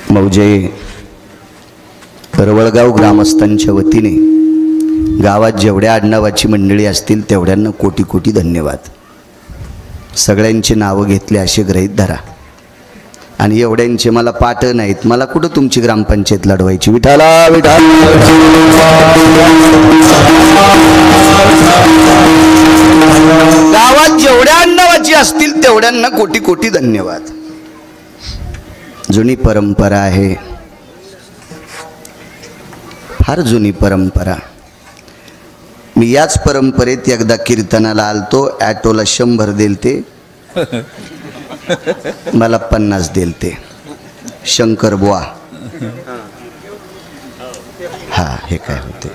मौजे रवळगाव ग्रामस्थांच्या वतीने गावात जेवढ्या आडनावाची मंडळी असतील तेवढ्यांना कोटी कोटी धन्यवाद। सगळ्यांची नावं घेतली असे गृहीत धरा। आणि एवढ्यांचे मला पाठ नाहीत, मला कुठं तुमची ग्रामपंचायत लढवायची। विठाला विठाल गावात जेवढ्या आडनावाची असतील तेवढ्यांना कोटी कोटी धन्यवाद। जुनी परंपरा आहे, फार जुनी परंपरा। मी याच परंपरेत एकदा कीर्तनाला आलतो, ॲटोला 100 दिलते, मला 50 दिलते। शंकर बुवा हा हे काय होते,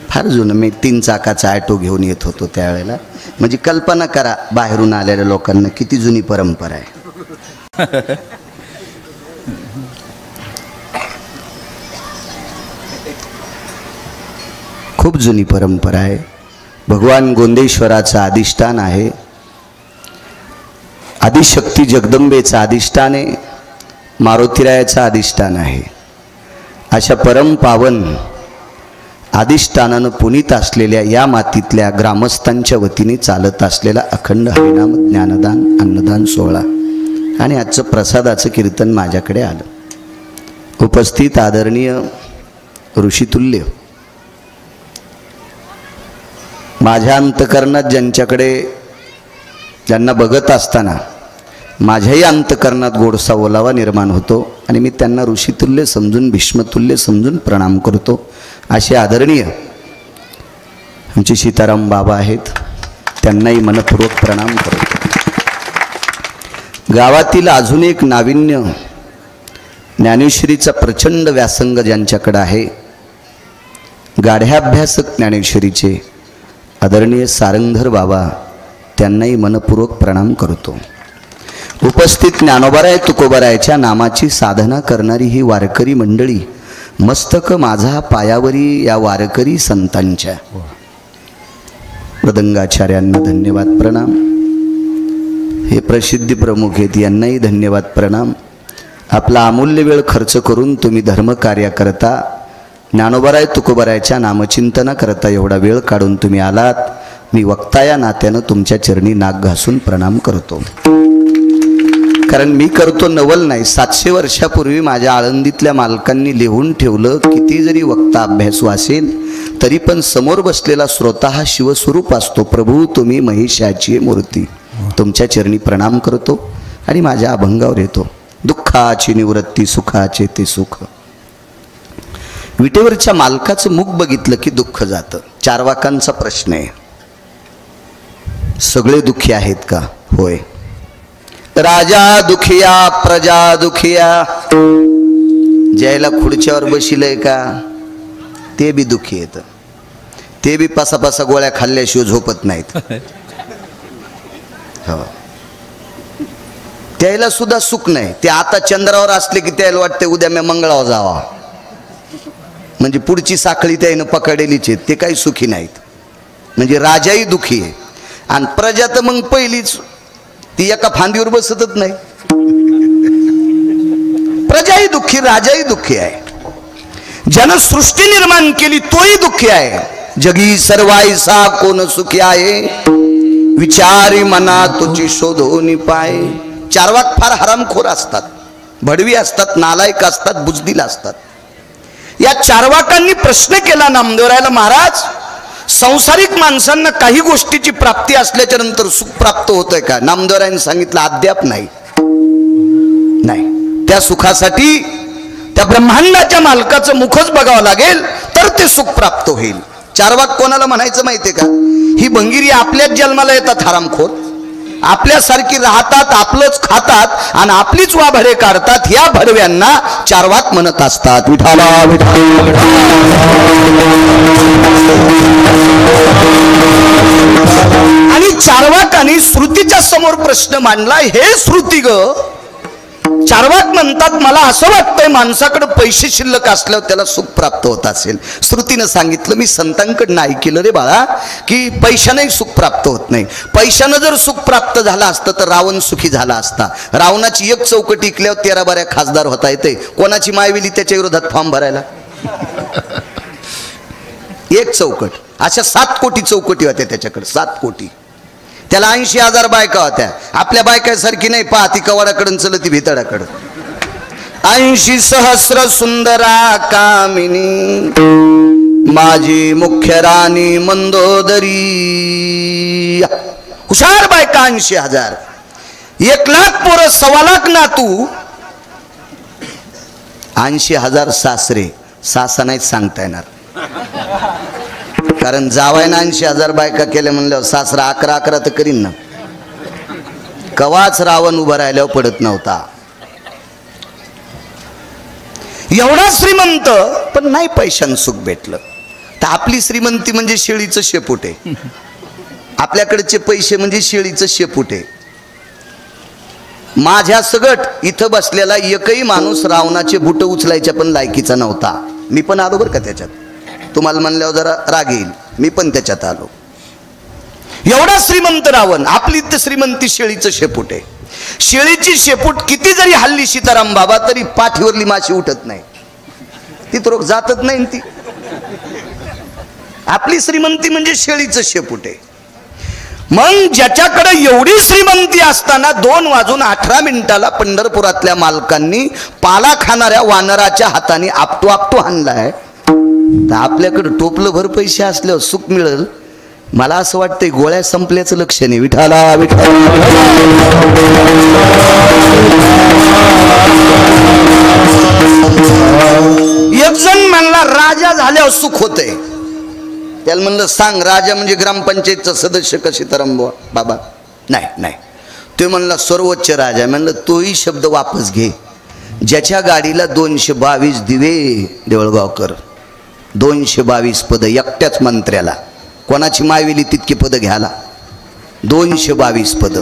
फार जुनं। मी 3 चाकाचा ॲटो घेऊन येत होतो त्यावेळेला। म्हणजे कल्पना करा बाहेरून आलेल्या लोकांना किती जुनी परंपरा आहे। खूप जुनी परंपरा आहे। भगवान गोंदेश्वराचं अधिष्ठान आहे, आदिशक्ती जगदंबेचं अधिष्ठान आहे, मारुतीरायाचं अधिष्ठान आहे। अशा परम पावन अधिष्ठानानं पुनीत असलेल्या या मातीतल्या ग्रामस्थांच्या वतीने चालत असलेला अखंड हरिनाम ज्ञानदान अन्नदान सोहळा आणि आजचं प्रसादाचं कीर्तन माझ्याकडे आलं। उपस्थित आदरणीय ऋषितुल्य, माझ्या अंतकरणात ज्यांना बघत असताना माझ्याही अंतकरणात गोडसा ओलावा निर्माण होतो आणि मी त्यांना ऋषितुल्य समजून भीष्मतुल्य समजून प्रणाम करतो। असे आदरणीय आमचे सीताराम बाबा आहेत, त्यांनाही मनपूर्वक प्रणाम करतो। गावातील अजून एक नाविन्य, ज्ञानेश्वरीचा प्रचंड व्यासंग ज्यांच्याकडे आहे, गाढ्याभ्यासक ज्ञानेश्वरीचे आदरणीय सारंगधर बाबा, त्यांनाही मनपूर्वक प्रणाम करतो। उपस्थित ज्ञानोबाराय तुकोबारायच्या नामाची साधना करणारी ही वारकरी मंडळी, मस्तक माझा पायावरी या वारकरी संतांच्या मृदंगाचार्यांना धन्यवाद प्रणाम। हे प्रसिद्धी प्रमुख आहेत, यांनाही धन्यवाद प्रणाम। आपला अमूल्य वेळ खर्च करून तुम्ही धर्मकार्य करता, ज्ञानोबाराय तुकोबारायच्या नामचिंतना करता एवढा वेळ काढून तुम्ही आलात। मी वक्ता या नात्यानं तुमच्या चरणी नाक घासून प्रणाम करतो। कारण मी करतो नवल नाही, 700 वर्षापूर्वी माझ्या आळंदीतल्या मालकांनी लिहून ठेवलं, किती जरी वक्ता अभ्यासू असेल तरी पण समोर बसलेला श्रोता हा शिवस्वरूप असतो। प्रभू तुम्ही महिषाची मूर्ती, तुमच्या चरणी प्रणाम करतो आणि माझ्या अभंगावर येतो। दुःखाची निवृत्ती सुखाचे ते सुख। विटेवरच्या मालकाचं मुख बघितलं की दुःख जातं। चारवाकांचा प्रश्न आहे, सगळे दुःखी आहेत का? होय। राजा दुखिया प्रजा दुखिया, ज्याला खुर्च्यावर बशिलय का ते बी दुखी येतं, ते बी पासा गोळ्या खाल्ल्याशिवाय झोपत नाहीत। हो, त्याला सुद्धा सुख नाही। ते आता चंद्रावर असले की त्याला वाटते उद्या मी मंगळावर जावा, म्हणजे पुढची साखळी त्यानं पकडलेलीच आहे, ते काही सुखी नाहीत। म्हणजे राजाही दुखी आहे आणि प्रजा तर मग पहिलीच ती एका फांदीवर बसतच नाही। प्रजाही दुःखी, राजाही दुःखी आहे। ज्यानं सृष्टी निर्माण केली तोही दुःखी आहे। जगी सर्वाईसा कोण सुखी आहे, विचारी मना तुझी शोधोनी पाय। चारवाक फार हरामखोर असतात, भडवी असतात, नालायक असतात, बुजदिल असतात। या चारवाकांनी प्रश्न केला नामदेवरायाला, महाराज संसारिक माणसांना काही गोष्टीची प्राप्ती असल्याच्या नंतर सुख प्राप्त होतंय का? नामदेवरायांनी सांगितलं अद्याप नाही। त्या सुखासाठी त्या ब्रह्मांडाच्या मालकाचं मुखच बघावं लागेल तर ते सुख प्राप्त होईल। चारवाक कोणाला म्हणायचं माहितीये का? ही भंगिरी आपल्याच जन्माला येतात हरामखोर, आपल्यासारखी राहतात, आपलंच खातात आणि आपलीच वाभडे काढतात। ह्या भडव्यांना चारवाक म्हणत असतात। विठाला आणि चारवाकांनी श्रुतीच्या समोर प्रश्न मांडला, हे श्रुती ग, चार्वाक म्हणतात मला असं वाटतंय माणसाकडे पैसे शिल्लक असल्यावर त्याला सुख प्राप्त होत असेल. श्रुतीनं सांगितलं, मी संतांकडनं ऐकलं रे बाळा की पैशाने सुख प्राप्त होत नाही. पैशानं जर सुख प्राप्त झालं असतं तर रावण सुखी झाला असता. रावणाची एक चौकट ऐकल्यावर 13 बाऱ्या खासदार होता येते. कोणाची मायविली त्याच्या विरोधात फॉर्म भरायला? एक चौकट, अशा 7 कोटी चौकटी होत्या त्याच्याकडे, 7 कोटी. त्याला 80,000 बायका होत्या. आपल्या बायकासारखी नाही, पाहती कवाडाकडून चलती भितडाकडं. 80 सहस्र सुंदरा कामिनी माझी मुख्य राणी मंदोदरी. हुशार बायका 80,000. 1,00,000 पोरं, 1,25,000 नातू, 80,000 सासरे. सासा नाही सांगता येणार, कारण जावायना 80,000 बायका केल्या म्हणल्यावर सासरा 11 तर करीन ना. कवाच रावण उभा राहिल्यावर पडत नव्हता. एवढा श्रीमंत पण नाही पैशानं सुख भेटलं. तर आपली श्रीमंती म्हणजे शेळीचं शेपूट आहे. आपल्याकडचे पैसे म्हणजे शेळीचं शेपूट आहे. माझ्या सगट इथं बसलेला एकही माणूस रावणाचे बुट उचलायच्या पण लायकीचा नव्हता. मी पण आलो बरं का त्याच्यात. तुम्हाला म्हणल्यावर जरा राग येईल, मी पण त्याच्यात आलो. एवढा श्रीमंत रावण. आपली तर श्रीमंती शेळीचं शेपूट आहे. शेळीची शेपूट किती जरी हल्ली सीताराम बाबा तरी पाठीवरली माशी उठत नाही, ती तर जातच नाही ती. आपली श्रीमंती म्हणजे शेळीचं शेपूट आहे. मग ज्याच्याकडे एवढी श्रीमंती असताना 2:18 पंढरपुरातल्या मालकांनी पाला खाणाऱ्या वानराच्या हाताने आपटू आपटू हाणलाय, तर आपल्याकडे टोपलं भर पैसे असल्यावर सुख मिळेल. मला असं वाटतंय गोळ्या संपल्याचं लक्षण आहे. विठाला विठाला. एक जण म्हणला राजा झाल्यावर सुख होतंय. त्याला म्हणलं सांग, राजा म्हणजे ग्रामपंचायतचा सदस्य का सीताराम बाबा? नाही नाही. ते म्हणला सर्वोच्च राजा. म्हणलं तोही शब्द वापस घे. ज्याच्या गाडीला 222 दिवे, देवळगावकर 222 पद एकट्याच मंत्र्याला, कोणाची मायविली तितकी पद घ्यायला 222 पद.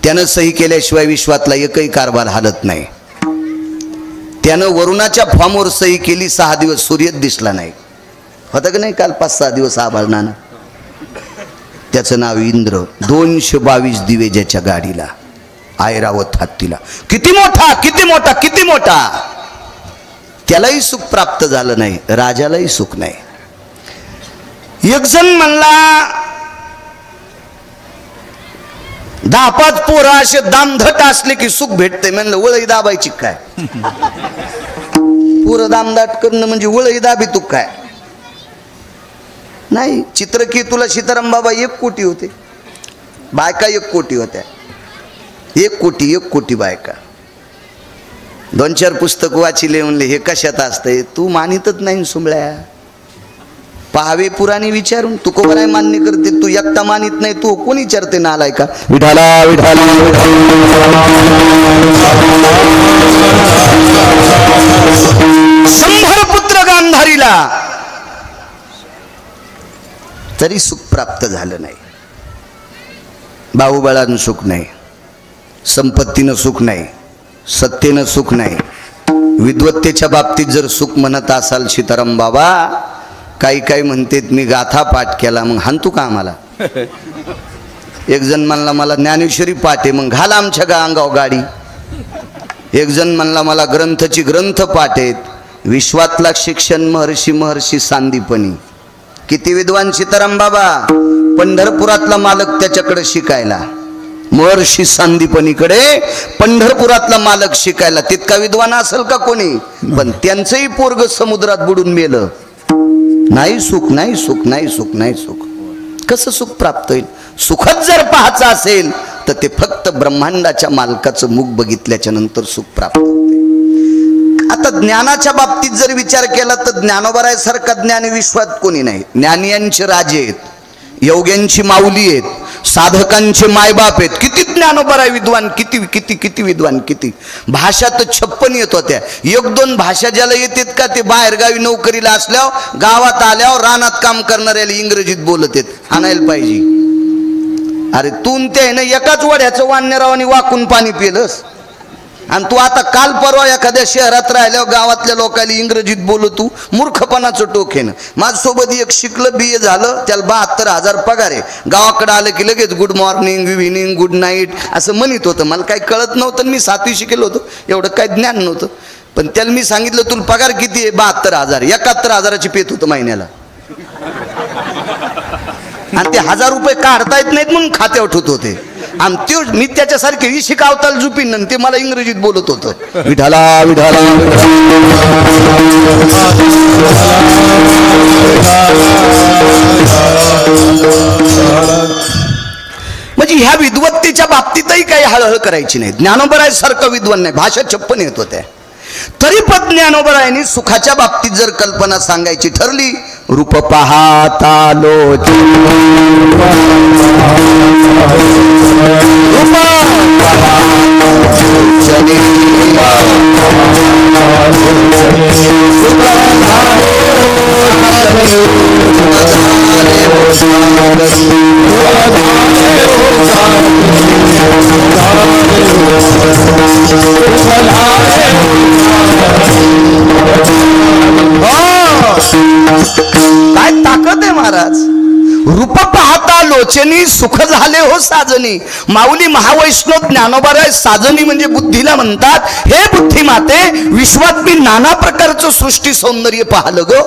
त्यानं सही केल्याशिवाय विश्वातला एकही कारभार हालत नाही. त्यानं वरुणाच्या फॉर्मवर सही केली, 6 दिवस सूर्यच दिसला नाही. होतं का नाही? काल 5-6 दिवस आभाळनानं. त्याचं नाव इंद्र. 222 दिवे ज्याच्या गाडीला, ऐरावत हत्तीला. किती मोठा किती मोठा किती मोठा. त्यालाही सुख प्राप्त झालं नाही, राजालाही सुख नाही. एक जण म्हणला 10-5 पोरं असे दामधट असले की सुख भेटते. म्हणलं वळई दाबायची काय? पोरं दामदाट करणं म्हणजे वळई दाबी तू काय? नाही. चित्रकेतूला सीताराम बाबा 1 कोटी होते, बायका 1 कोटी होत्या. 1 कोटी बायका. 2-4 पुस्तक वाचिले. म्हणले हे कशात असतंय? तू मानितच नाही सुंबळ्या. पाहावे पुराणी विचारून. तू कोणाला मान्य करते? तू एकटा मानित नाही, तू कोण विचारते नालाय का? विठाला विठाला. 100 पुत्र गांधारीला, तरी सुख प्राप्त झालं नाही. बाहुबळानं सुख नाही, संपत्तीनं सुख नाही, सत्तेनं सुख नाही. विद्वत्तेच्या बाबतीत जर सुख म्हणत असाल सीताराम बाबा, काही म्हणतात मी गाथा पाठ केला, मग हाणतू का आम्हाला? एक जण म्हणला मला ज्ञानेश्वरी पाठ आहे, मग घाला आमच्या अंगावर गाडी. एक जण म्हणला मला ग्रंथ पाठ आहेत. विश्वातला शिक्षण महर्षी सांदीपनी. किती विद्वान सीताराम बाबा. पंढरपुरातला मालक त्याच्याकडे शिकायला, महर्षी सांदीपनीकडे पंढरपुरातला मालक शिकायला. तितका विद्वान असेल का कोणी? पण त्यांचंही पोरग समुद्रात बुडून मेलं. नाही सुख, नाही सुख, नाही सुख, नाही सुख. कसं सुख प्राप्त होईल? सुखच जर पाहायचं असेल तर ते फक्त ब्रह्मांडाच्या मालकाचं मुख बघितल्याच्या नंतर सुख प्राप्त होते. आता ज्ञानाच्या बाबतीत जर विचार केला तर ज्ञानोबरायसारखा ज्ञानी विश्वात कोणी नाही. ज्ञानियांचे राजे आहेत, योग्यांची माऊली आहेत, साधकांचे मायबाप आहेत. किती ज्ञानोबराय विद्वान, किती किती किती विद्वान, किती. भाषा तर 56 येत होत्या. 1-2 भाषा ज्याला येतात का ते बाहेरगावी नोकरीला असल्यावर, गावात आल्यावर रानात काम करणाऱ्याला इंग्रजीत बोलत आहेत. आणायला पाहिजे. अरे तू ते ना एकाच वड्याचं वानरावानी वाकून पाणी पिलंस. आणि तू आता काल परवा एखाद्या शहरात राहिल्यावर गावातल्या लोकांनी इंग्रजीत बोलतो, मूर्खपणाचं टोक आहे ना. माझ्यासोबत एक शिकलं, BA झालं, त्याला 72,000 पगार आहे. गावाकडे आलं की लगेच good morning, evening, good night असं म्हणत होतं. मला काही कळत नव्हतं, मी 7वी शिकेलो होतो, एवढं काही ज्ञान नव्हतं. पण त्याला मी सांगितलं तुला पगार किती आहे? 72,000. 71,000ची पेत होतं महिन्याला. आणि ते 1000 रुपये काढता येत नाहीत म्हणून खात्यावर ठेवत होते. आणि ते मी त्याच्यासारखे शिकावताल जुपीन, ते मला इंग्रजीत बोलत होतं. विठाला विठाला म्हणजे ह्या विद्वत्तेच्या बाबतीतही काही हळहळ करायची नाही. ज्ञानोबरायासारखं विद्वान नाही, भाषा 56 येत होत्या. तरी पण ज्ञानोबरायांनी सुखाच्या बाबतीत जर कल्पना सांगायची ठरली, रूप पाहता लोचनी, काय ताकद आहे महाराज. रूप पाहता लोचनी, सुख झाले हो साजनी. माऊली महावैष्णव ज्ञानोबराय साजनी म्हणजे बुद्धीला म्हणतात, हे बुद्धी माते, विश्वात मी नाना प्रकारचं सृष्टी सौंदर्य पाहिलं ग,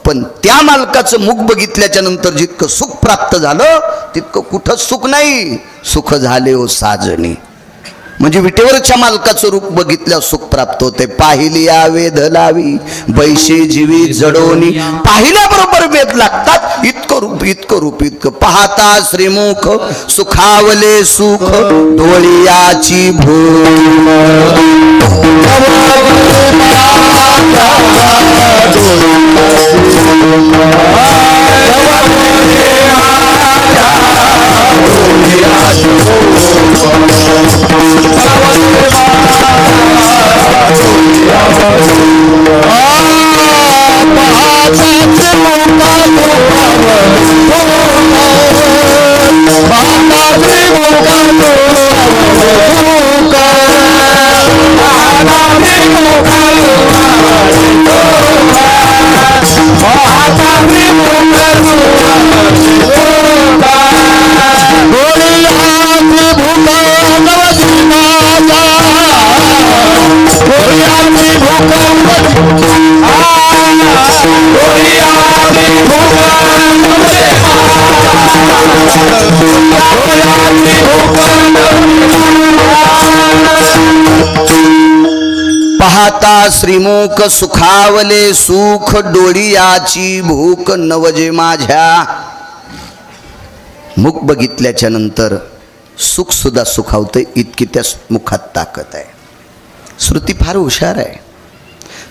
पण त्या मालकाचं मुख बघितल्याच्या नंतर जितकं सुख प्राप्त झालं तितकं कुठंच सुख नाही. सुख झाले हो साजनी म्हणजे विटेवरच्या मालकाचं रूप बघितल्यावर सुख प्राप्त होते. पाहिली या वेध लावी बैशे जीवी जडोनी, पाहिल्याबरोबर वेद लागतात. इतकं रूप इतकं रूप इतकं. पाहता श्रीमुख सुखावले सुख डोळियाची पाहता श्रीमुख सुखावले सुख डोळियाची भूक नवजे माझ्या. मुख बघितल्याच्या नंतर सुख सुद्धा सुखावते, इतकी त्या मुखात ताकद आहे. श्रुती फार हुशार आहे.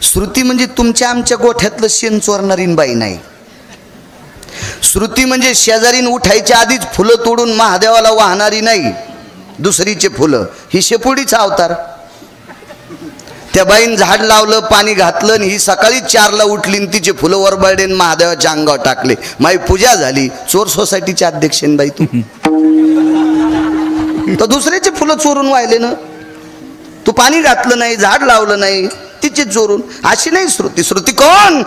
श्रुती म्हणजे तुमच्या आमच्या गोठ्यातलं शेण चोरणारी बाई नाही. श्रुती म्हणजे शेजारीन उठायच्या आधीच फुलं तोडून महादेवाला वाहणारी नाही, दुसरीचे फुलं. ही शेपुडीचा अवतार. त्या बाईन झाड लावलं, पाणी घातलं, आणि ही सकाळी 4ला उठली, तिचे फुलं वरबळडेन महादेवाच्या अंगावर टाकले. माई पूजा झाली. चोर सोसायटीचे अध्यक्षेन बाई तू. तर दुसऱ्याचे फुलं चोरून वाहिले ना. तू पाणी घातलं नाही, झाड लावलं नाही, तिचे चोरून. अशी नाही श्रुती. श्रुती कोण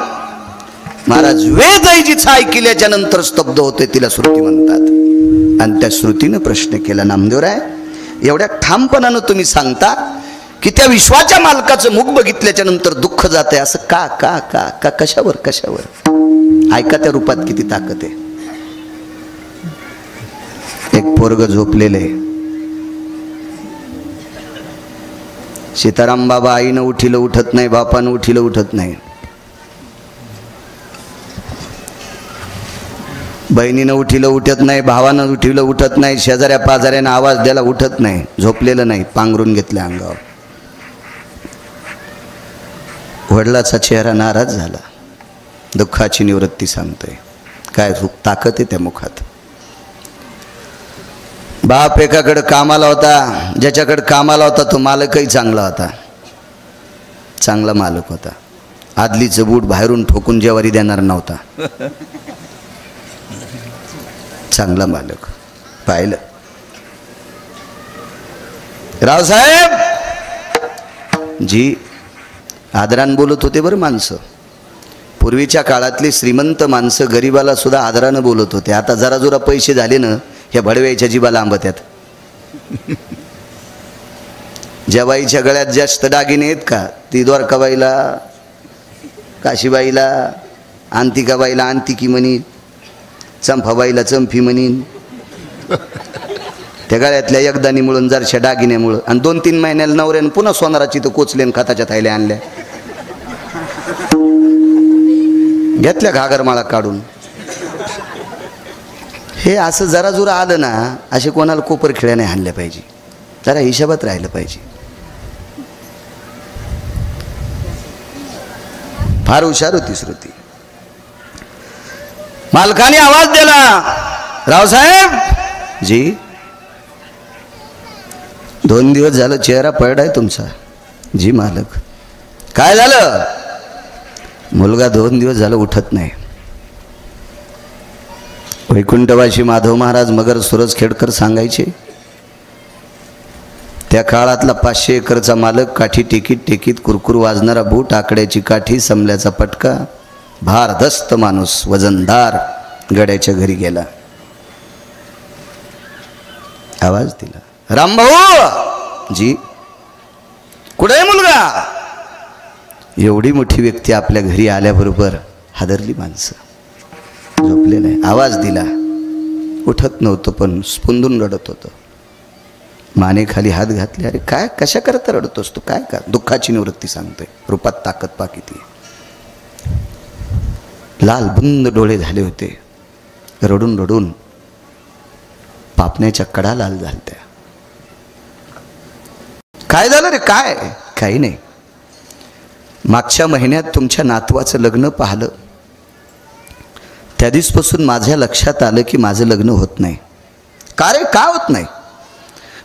महाराज? वेदही जिचा ऐकल्याच्या नंतर स्तब्ध होते तिला श्रुती म्हणतात. आणि त्या श्रुतीनं प्रश्न केला, नामदेवराय एवढ्या ठामपणानं तुम्ही सांगता की त्या विश्वाच्या मालकाचं मुख बघितल्याच्या नंतर दुःख जाते, असं का का का का कशावर कशावर? ऐका त्या रूपात किती ताकद आहे. एक पोरग झोपलेले. सीताराम बाबा आईनं उठिलं उठत नाही, बापानं उठिलं उठत नाही, बहिणीनं उठिलं उठत नाही, भावानं उठिलं उठत नाही, शेजाऱ्या पाजाऱ्यानं आवाज द्यायला उठत नाही, झोपलेलं नाही, पांघरून घेतलं अंगावर. वडिलाचा चेहरा नाराज झाला. दुःखाची निवृत्ती सांगतोय. काय ताकद आहे त्या मुखात. बाप एकाकडे कामाला होता, ज्याच्याकडे कामाला होता तो मालकही चांगला होता, चांगला मालक होता. आदलीचं बूट बाहेरून ठोकून जेवारी देणार नव्हता, चांगला मालक. पाहिलं रावसाहेब जी आदरान बोलत होते बरं माणसं. पूर्वीच्या काळातली श्रीमंत माणसं गरिबाला सुद्धा आदरानं बोलत होते. आता जरा जोरा पैसे झाले ना ह्या भडव्याच्या जीवाला आंबत्यात. ज्या बाईच्या गळ्यात जास्त दागिने आहेत का ती द्वारकाबाईला, काशीबाईला, अंतिकाबाईला अंतिकी म्हणीन, चंपाबाईला चंपी म्हणीन. त्या गळ्यातल्या एकदानीमुळं जरशा दागिन्यामुळं आणि 2-3 महिन्याला नवऱ्यानं पुन्हा सोनाराची तर कोचलेन खताच्या थैल्या आणल्या, घेतल्या घागरमाळा काढून. हे असं जरा जुरा आलं ना असे कोणाला कोपर खिळ्या नाही आणल्या पाहिजे. जरा हिशोबात राहिलं पाहिजे. फार हुशार होती श्रुती. मालकाने आवाज दिला, रावसाहेब जी 2 दिवस झालं चेहरा पडलाय तुमचा. जी मालक. काय झालं? मुलगा 2 दिवस झालं उठत नाही. वैकुंठवासी माधव महाराज मगर सुरज खेडकर सांगायचे, त्या काळातला 500 एकरचा मालक काठी टेकीत कुरकुर वाजणारा बूट, आकड्याची काठी, समल्याचा पटका, भारदस्त माणूस वजनदार गड्याच्या घरी गेला. आवाज दिला, रामभाऊ जी कुठे मुलगा? एवढी मोठी व्यक्ती आपल्या घरी आल्याबरोबर हादरली माणसं. झोपलेलं आहे. आवाज दिला, उठत नव्हतं पण स्पंदून रडत होतं. मानेखाली हात घातले. अरे काय, कशा करता रडतोस तू? काय का दुःखाची निवृत्ती सांगतोय. रूपात ताकद पा किती. लाल बुंद डोळे झाले होते. रडून रडून पापण्याच्या कडा लाल झालत्या. काय झालं रे? काय? काही नाही. मागच्या महिन्यात तुमच्या नातवाचं लग्न पाहिलं. त्या दिवसपासून माझ्या लक्षात आलं की माझं लग्न होत नाही. का रे? का होत नाही?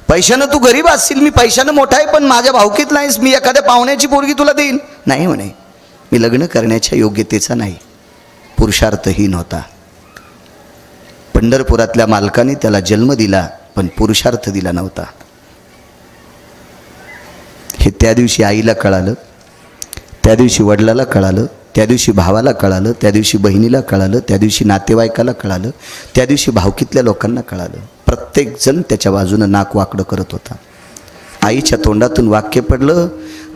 पैशानं तू गरीब असशील, मी पैशानं मोठा आहे, पण माझ्या भावकीत नाहीस. मी एखाद्या पाहुण्याची पोरगी तुला देईन. नाही म्हणे, मी लग्न करण्याच्या योग्यतेचा नाही, पुरुषार्थहीन होता. पंढरपुरातल्या मालकाने त्याला जन्म दिला पण पुरुषार्थ दिला नव्हता. हे त्या दिवशी आईला कळालं, त्या दिवशी वडिलाला कळालं, त्या दिवशी भावाला कळालं, त्या दिवशी बहिणीला कळालं, त्या दिवशी नातेवाईकाला कळालं, त्या दिवशी भावकीतल्या लोकांना कळालं. प्रत्येकजण त्याच्या बाजूनं नाक वाकडं करत होता. आईच्या तोंडातून वाक्य पडलं,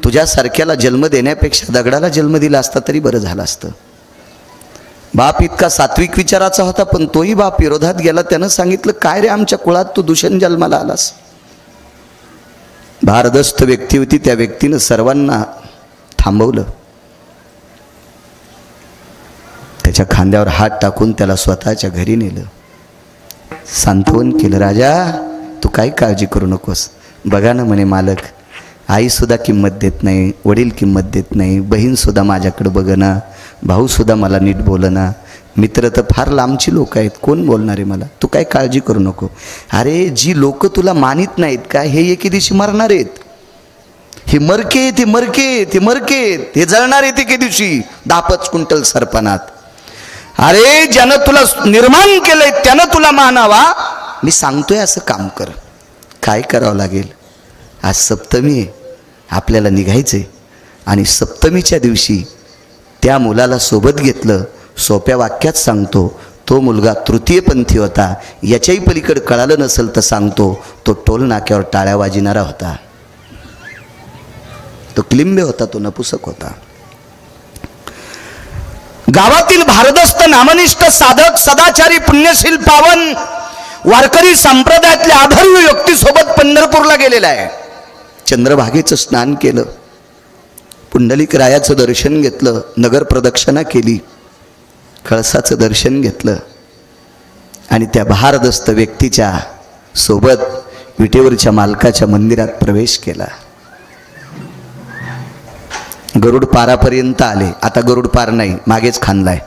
तुझ्यासारख्याला जन्म देण्यापेक्षा दगडाला जन्म दिला असता तरी बरं झालं असतं. बाप इतका सात्विक विचाराचा होता पण तोही बाप विरोधात गेला. त्यानं सांगितलं, काय रे आमच्या कुळात तू दूषण जन्माला आलास. भारदस्त व्यक्ती होती, त्या व्यक्तीनं सर्वांना थांबवलं. त्याच्या खांद्यावर हात टाकून त्याला स्वतःच्या घरी नेलं. सांत्वन केलं, राजा तू काही काळजी करू नकोस. बघा ना म्हणे मालक, आईसुद्धा किंमत देत नाही, वडील किंमत देत नाही, बहीणसुद्धा माझ्याकडे बघना, भाऊसुद्धा मला नीट बोलना, मित्र तर फार लांबची लोक आहेत, कोण बोलणार आहे मला, तू काय काळजी करू नको. अरे जी लोक तुला मानित नाहीत का, हे एके दिवशी मरणार आहेत. हे मरके ते मरके ते मरके हे जळणार आहेत एके दिवशी 10-5 क्विंटल सरपणात. अरे ज्यानं तुला निर्माण केलंय त्यानं तुला मानावा. मी सांगतोय असं काम कर. काय करावं लागेल? आज सप्तमी आहे, आपल्याला निघायचंय. आणि सप्तमीच्या दिवशी त्या मुलाला सोबत घेतलं. सोप्या वाक्यात सांगतो, तो मुलगा तृतीयपंथी होता. याच्याही पलीकडे कळालं नसेल तर सांगतो, तो टोल नाक्यावर टाळ्या वाजविणारा होता, तो क्लिंबे होता, तो नपुसक होता. गावातील भारदस्त नामनिष्ठ साधक सदाचारी पुण्यशील पावन वारकरी संप्रदायातल्या आदर्श व्यक्तीसोबत पंढरपूरला गेलेला आहे. चंद्रभागेचं स्नान केलं, पुंडलिक रायाचं दर्शन घेतलं, नगर प्रदक्षिणा केली, कळसाचं दर्शन घेतलं आणि त्या भारदस्त व्यक्तीच्या सोबत विटेवरच्या मालकाच्या मंदिरात प्रवेश केला. गरुड पारापर्यंत आले. आता गरुड पार नाही, मागेच खांदलाय.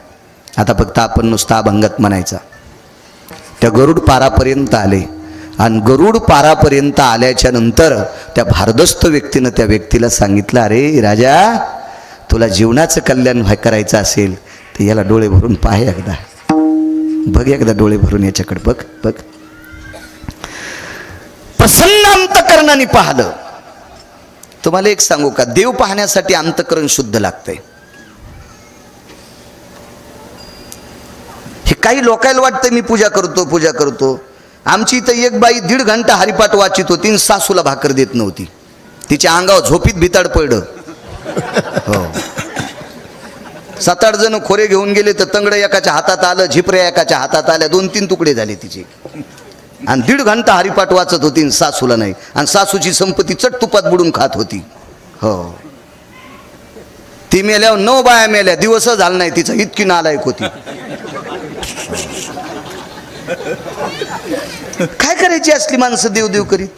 आता फक्त आपण नुसता अभंगात म्हणायचा. त्या गरुड पारापर्यंत आले आणि गरुड पारापर्यंत आल्याच्या नंतर त्या भारदस्त व्यक्तीनं त्या व्यक्तीला सांगितलं, अरे राजा तुला जीवनाचं कल्याण करायचं असेल तर याला डोळे भरून पाहे एकदा, बघ एकदा डोळे भरून याच्याकडे बघ बघ. प्रसन्न अंतकरणाने पाहिलं. तुम्हाला एक सांगू का, देव पाहण्यासाठी अंतःकरण शुद्ध लागतंय. हे काही लोकांना वाटतं मी पूजा करतो. आमची इथं एक बाई 1.5 घंटा हरिपाठ वाचित होती आणि सासूला भाकर देत नव्हती. तिच्या अंगावर झोपीत भिताड पडलं. हो, 7-8 जण खोरे घेऊन गेले तर तंगड एकाच्या हातात आलं, झिपऱ्या एकाच्या हातात आल्या, 2-3 तुकडे झाले तिचे. आणि 1.5 घंटा हरिपाठ वाचत होती आणि सासूला नाही. आणि सासूची संपत्ती चट तुपात बुडून खात होती. हो, ती मेल्यावर 9 बाया मेल्या, दिवस झाला नाही तिचा, इतकी नालायक होती. काय करायची असली माणसं देव करीत.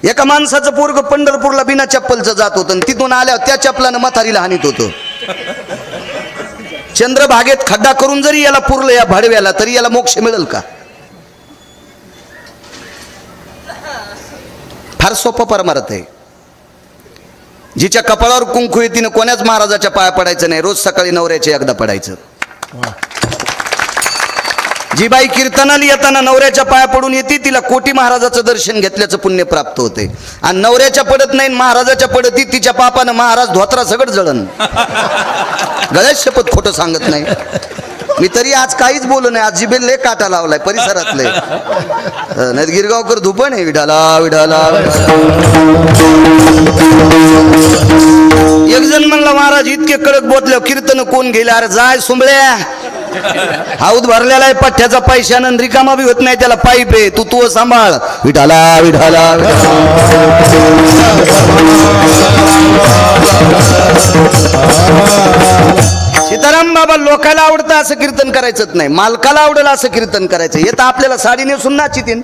एका माणसाचं पोरग पंढरपूरला बिना चप्पलचं जात होतं आणि तिथून आल्यावर त्या चप्पलानं म्हातारीला हानीत होतं. चंद्रभागेत खड्डा करून जरी याला पुरलं या भाडव्याला तरी याला मोक्ष मिळेल का? फार सोपं परमार्थ आहे. जिच्या कपाळावर कुंकू आहे तिनं कोणाच महाराजाच्या पाया पडायचं नाही, रोज सकाळी नवऱ्याच्या एकदा पडायचं. जी बाई कीर्तनाला येताना नवऱ्याच्या पाया पडून येते तिला कोटी महाराजाचं दर्शन घेतल्याचं पुण्य प्राप्त होते. आणि नवऱ्याच्या पडत नाही, महाराजाच्या पडती, तिच्या पापानं महाराज धोत्रा सगळं जळण. गळ्यात शपथ खोटं सांगत नाही मी, तरी आज काहीच बोलू नाही. आज जिबेल लय काटा लावलाय परिसरातले. नाही गिरगावकर धुपण आहे, विठाला विठाला. एक जण म्हणला महाराज इतके कडक बोतल्या कीर्तन कोण गेले? अरे जाय सुंबळ्या, हाऊद भरलेला आहे पठ्ठ्याचा पैशानं, रिकामा बी होत नाही त्याला पाईप आहे, तू सांभाळ. विठाला विठाला. सीताराम बाबा लोकाला आवडतं असं कीर्तन करायचंच नाही, मालकाला आवडेल असं कीर्तन करायचं. येतं आपल्याला साडी नेसून नाचितीन.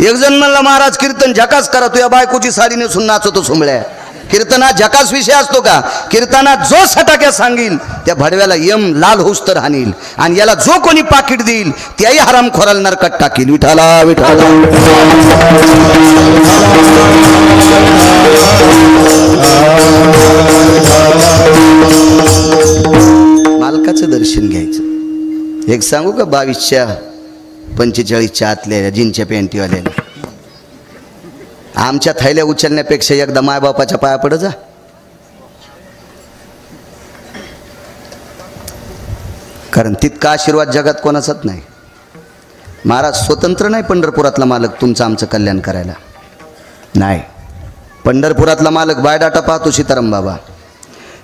एक जण म्हणला महाराज कीर्तन झकास करा, तुझ्या बायकोची साडी नेसून नाचतो सुंबळ्या. कीर्तनात झकास विषय असतो का? कीर्तनात जो सटाक्या सांगील त्या भडव्याला यम लाल होऊस तर हानील, आणि याला जो कोणी पाकिट देईल त्याही हरामखोराला नरकात टाकील. विठाला विठाला. मालकाचं दर्शन घ्यायचं. एक सांगू का, 22च्या 45च्या आतल्या जीनच्या पॅन्टीवाल्याला आमच्या थैल्या उचलण्यापेक्षा एकदा मायबापाच्या पाया पड जा. कारण तितका आशीर्वाद जगात कोणाचाच नाही. महाराज स्वतंत्र नाही पंढरपुरातला मालक तुमचं आमचं कल्याण करायला. नाही, पंढरपुरातला मालक बायोडाटा पाहतो सीताराम बाबा,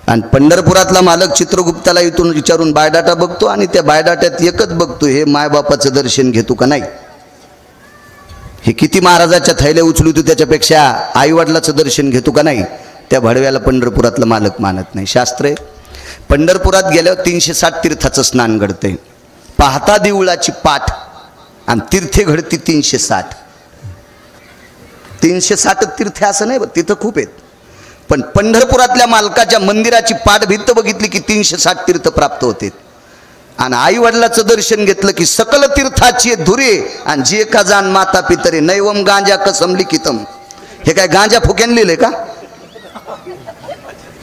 आणि पंढरपुरातला मालक चित्रगुप्ताला इथून विचारून बायोडाटा बघतो, आणि त्या बायोडाट्यात एकच बघतो, हे मायबापाचं दर्शन घेतो का नाही. हे किती महाराजाच्या थैल्या उचलू तू त्याच्यापेक्षा आईवडिलाचं दर्शन घेतो का नाही. त्या भडव्याला पंढरपुरातलं मालक मानत नाही. शास्त्र आहे, पंढरपुरात गेल्यावर 360 तीर्थाचं स्नान घडते. पाहता देऊळाची पाठ आणि तीर्थे घडती 360. 360 तीर्थे असं नाही, तिथं खूप आहेत, पण पंढरपुरातल्या मालकाच्या मंदिराची पाठ भित्त बघितली की 360 तीर्थ प्राप्त होते. आणि आई वडिलाचं दर्शन घेतलं की सकल तीर्थाची धुरे आणि जे का जाण माता पितरे नैवम गांजा कसम लिखितम. हे काय गांजा फुक्यान लिहिलंय का?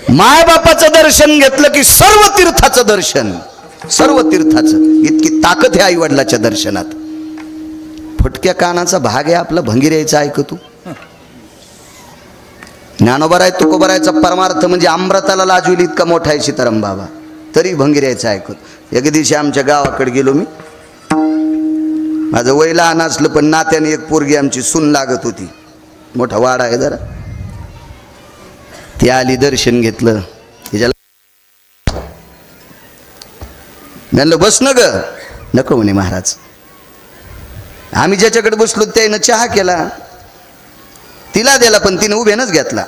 माय बापाचं दर्शन घेतलं की सर्व तीर्थाचं दर्शन, सर्व तीर्थाचं. इतकी ताकद आहे आई वडिलाच्या दर्शनात. फुटक्या कानाचा भाग आहे आपला भंगिरायचा ऐकतो. ज्ञानोबराय तुकोबरायचा परमार्थ म्हणजे अमृताला लाजविल इतका मोठा आहे सीताराम बाबा, तरी भंगिरायचा ऐकत. एक दिवशी आमच्या गावाकडे गेलो मी, माझं वय लहान असलं पण नात्याने एक पोरगी आमची सून लागत होती, मोठा वाडा आहे जरा. ती आली, दर्शन घेतलं, तिच्याला म्हणलं बस न ग. नको म्हणे महाराज. आम्ही ज्याच्याकडे बसलो त्यानं चहा केला, तिला दिला पण तिने उभ्यानच घेतला.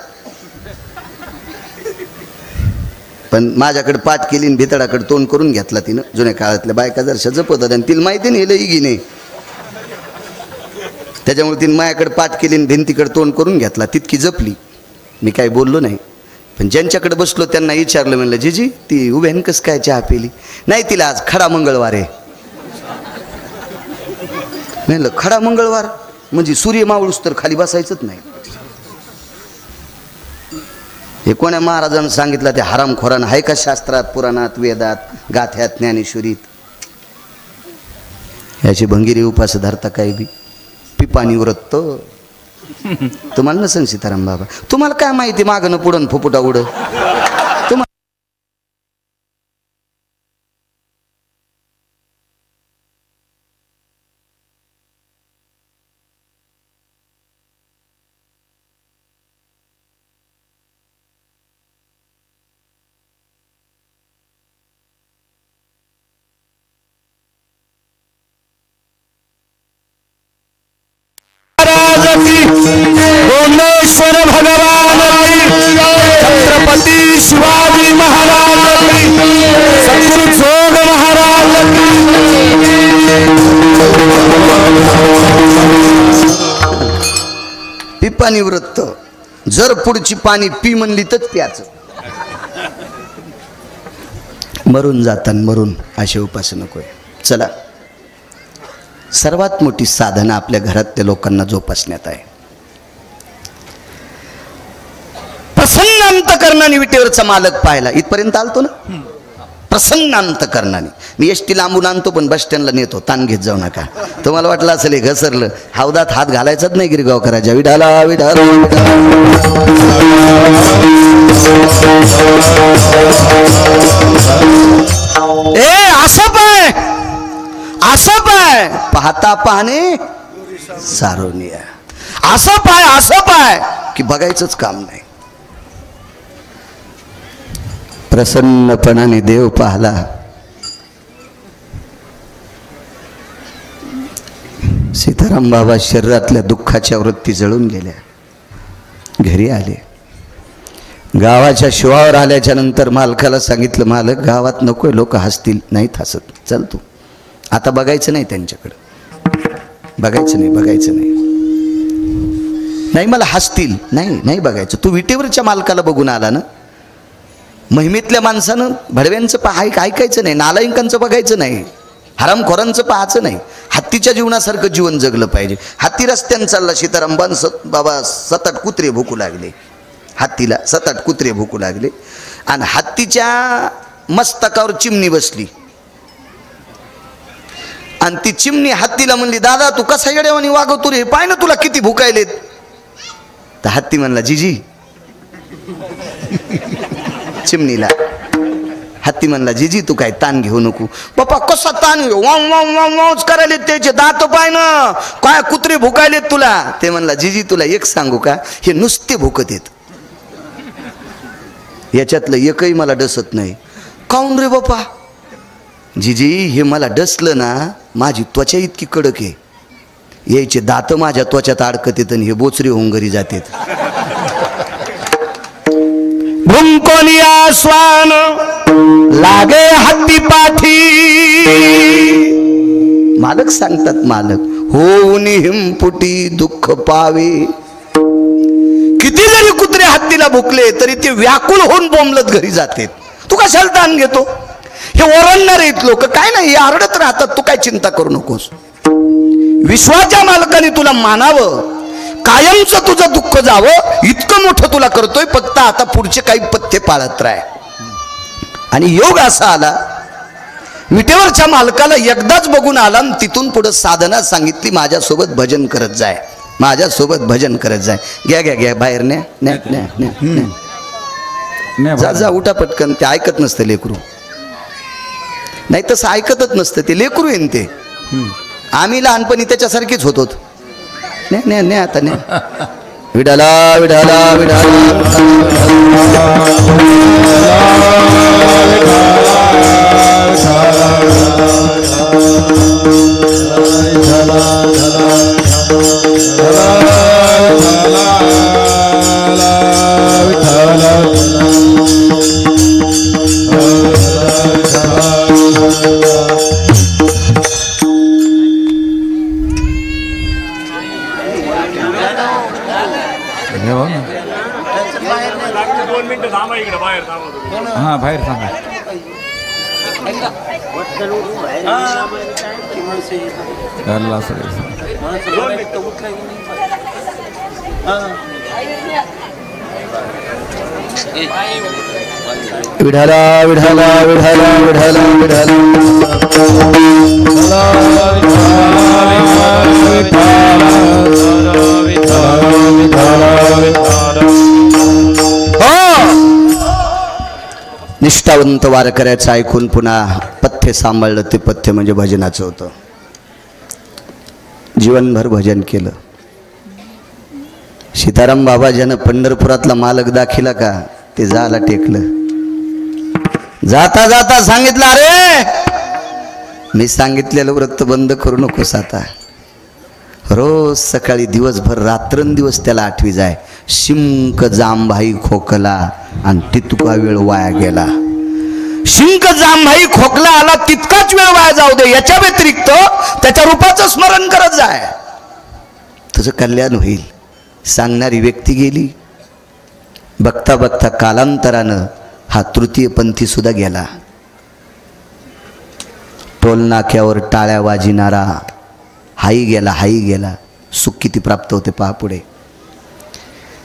पण माझ्याकडे पाठ केली आणि भितडाकडे तोंड करून घेतला तिनं. जुन्या काळातल्या बायका जरशा जपत आणि तिला माहिती नाही इगी नाही, त्याच्यामुळे तिने माझ्याकडे पाठ केली आणि भिंतीकडे तोंड करून घेतला. तितकी जपली. मी काही बोललो नाही, पण ज्यांच्याकडे बसलो त्यांना विचारलं, म्हणलं जीजी ती उभ्यान कसं काय चहा पिली? नाही, तिला आज खडा मंगळवार आहे. म्हणलं खडा मंगळवार म्हणजे सूर्य मावळूस तर खाली बसायचंच नाही. हे कोण्या महाराजांनी सांगितलं? ते हरामखोरानं आहे का शास्त्रात, पुराणात, वेदात, गाथ्यात, ज्ञानेश्वरीत? याची भंगिरी उपास धरता काय बी पिपाणी व्रत. तुम्हाला नसेल सीताराम बाबा, तुम्हाला काय माहिती मागणं पुढं फुफुटा उड. भुवनेश्वर भगवान छत्रपती शिवाजी महाराज सद्गुरु जोग महाराज. पिपाणी वृत्त, जर पुढची पाणी पी म्हणली तर प्याच, मरून जातान मरून असे उपास नकोय. चला, सर्वात मोठी साधना आपल्या घरातल्या लोकांना जोपासण्यात आहे. प्रसन्न अंतकरणाने विटेवरचा मालक पाहिला, इथपर्यंत आलतो ना. प्रसन्न अंतकरणाने मी एसटी लांबून आणतो, पण बस स्टँडला नेतो, ताण घेत जाऊ नका. तुम्हाला वाटलं असेल हे घसरलं, हौदात हात घालायचाच नाही गिरगावकराच्या. विठाला विठाला ए असं पाय, असं पाय, पाहता पाहणे सारोनिया. असं पाय की बघायचंच काम नाही. प्रसन्नपणाने देव पाहला. सीताराम बाबा शरीरातल्या दुःखाच्या वृत्ती जळून गेल्या, घरी आले. गावाच्या शिवावर आल्याच्या नंतर मालकाला सांगितलं, मालक गावात नकोय, लोक हसतील. नाहीत हसत, चल तू आता. बघायचं नाही त्यांच्याकडं, बघायचं नाही. नाही मला हसतील, नाही बघायचं. तू विटेवरच्या मालकाला बघून आला ना. महिमेतल्या माणसानं भडव्यांचं ऐकायचं नाही, नालायकांचं बघायचं नाही, हरामखोरांचं पाहायचं नाही. हत्तीच्या जीवनासारखं जीवन जगलं पाहिजे. हत्ती रस्त्यानं चालला, सीताराम बाबा 7-8 कुत्रे भुकू लागले. हत्तीला 7-8 कुत्रे भुकू लागले आणि हत्तीच्या मस्तकावर चिमणी बसली आणि ती चिमणी हत्तीला म्हणली, दादा तू कसा येड्यावानी वागवतो रे, पाय ना तुला किती भुकायलेत. तर हत्ती म्हणला, जीजी. चिमणीला हत्ती म्हणला, जीजी तू काय ताण घेऊ नको. पप्पा कसा ताण घेऊ, वाव करायले, त्याचे दात पाय ना, काय कुत्रे भुकायलेत तुला. ते म्हणला, जीजी तुला एक सांगू का, हे नुसते भुकत येत, याच्यातलं एकही मला डसत नाही. काऊन रे बापा. जीजी हे मला डसलं ना, माझी त्वचा इतकी कडक आहे, यायचे दात माझ्या त्वचात अडकत येत आणि हे बोचरे होऊन घरी जातात. भुंकोनिया स्वान लागे हत्ती पाठी. मालक सांगतात, मालक होऊन हिमपुटी दुःख पावे. किती जरी कुत्रे हत्तीला भुकले तरी ते व्याकुळ होऊन बोंबलत घरी जातात. तू कशाला ताण घेतो. हे ओरडणार आहेत लोक, काय नाही, हे आरडत राहतात, तू काय चिंता करू नकोस. विश्वाच्या मालकाने तुला मानावं, कायमचं तुझं दुःख जावं, इतकं मोठं तुला करतोय. फक्त आता पुढचे काही पथ्य पाळत राह. आणि योग असा आला, विटेवरच्या मालकाला एकदाच बघून आला आणि तिथून पुढे साधना सांगितली, माझ्यासोबत भजन करत जाय, माझ्यासोबत भजन करत जाय. घ्या बाहेर न्या. जा उठा पटकन. ते ऐकत नसतं लेकरू, नाही तसं ऐकतच नसतं ते लेकरू येईन ते. आम्ही लहानपणी त्याच्यासारखीच होतो. न्या आता न्या. विडाला विडाला विडाला हाँ बाहेर थांबा. विढाला विढाला विढाला विढाला विढाला विठ्ठल निष्ठावंत वारकऱ्याचं ऐकून पुन्हा पथ्य सांभाळलं. ते पथ्य म्हणजे भजनाचं होतं. जीवनभर भजन केलं. सीताराम बाबा ज्यानं पंढरपुरातला मालक दाखिला का ते जायला टेकलं. जाता जाता सांगितलं, अरे मी सांगितलेलं व्रत बंद करू नकोस. आता रोज सकाळी दिवसभर रात्रंदिवस त्याला आठवी जाय. शिंक जांभाई खोकला आणि तितका वेळ वाया गेला. शिंक जांभाई खोकला आला तितकाच वेळ वाया जाऊ दे. याच्या व्यतिरिक्त त्याच्या रूपाचं स्मरण करत जाय, तुझं कल्याण होईल. सांगणारी व्यक्ती गेली. बघता बघता कालांतरानं हा तृतीयपंथी सुद्धा गेला. टोल नाक्यावर टाळ्या वाजिणारा हाई गेला, हाई गेला. सुख किती प्राप्त होते पहा पुढे.